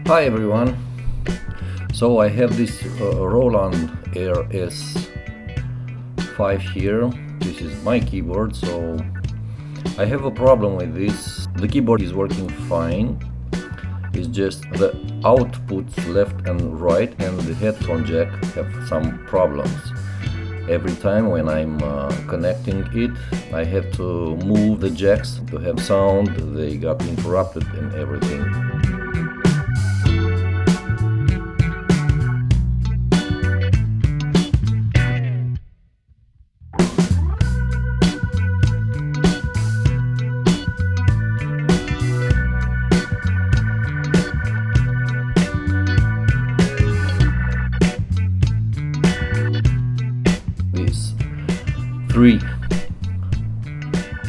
Hi everyone. So I have this Roland RS 5 here. This is my keyboard, so I have a problem with this. The keyboard is working fine. It's just the outputs left and right and the headphone jack have some problems. Every time when I'm connecting it, I have to move the jacks to have sound. They got interrupted and everything. These 3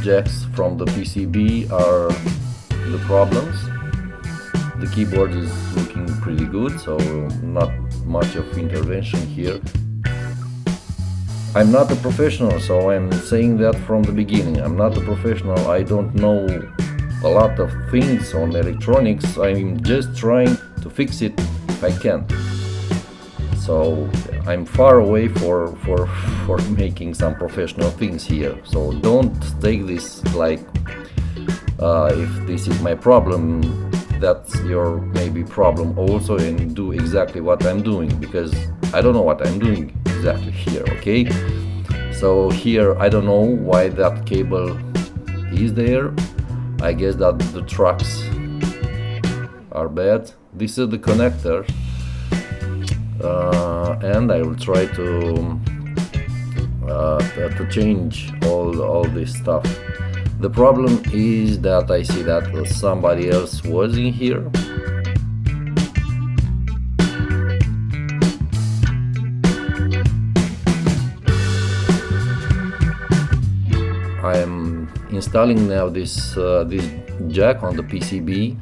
jacks from the PCB are the problems. The keyboard is looking pretty good, so not much of intervention here. I'm not a professional, so I'm saying that from the beginning. I'm not a professional. I don't know a lot of things on electronics. I'm just trying to fix it if I can. So I'm far away for making some professional things here. So don't take this like if this is my problem, that's your maybe problem also, and do exactly what I'm doing, because I don't know what I'm doing exactly here. Okay, so here I don't know why that cable is there. I guess that the tracks are bad. This is the connector. And I will try to change all this stuff. The problem is that I see that somebody else was in here. I am installing now this jack on the PCB.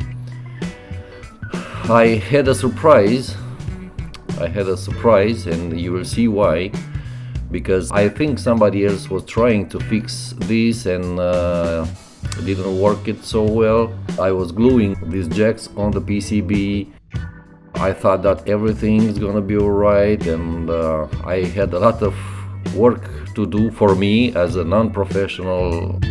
I had a surprise, and you will see why. Because I think somebody else was trying to fix this and didn't work it so well. I was gluing these jacks on the PCB. I thought that everything is gonna be alright, and I had a lot of work to do for me as a non-professional.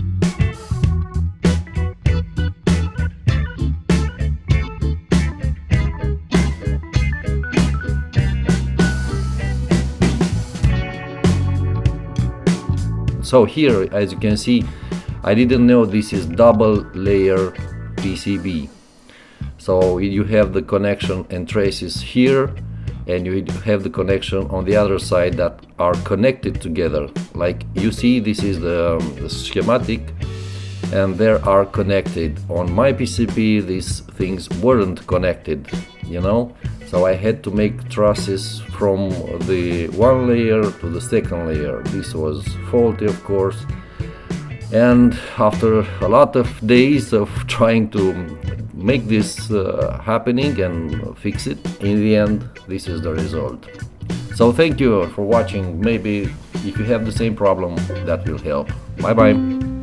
So here, as you can see, I didn't know this is double layer PCB. So you have the connection and traces here, and you have the connection on the other side that are connected together. Like you see, this is the schematic, and they are connected. On my PCB, these things weren't connected, you know? So I had to make trusses from the one layer to the second layer. This was faulty, of course. And after a lot of days of trying to make this happening and fix it, in the end, this is the result. So thank you for watching. Maybe if you have the same problem, that will help. Bye bye.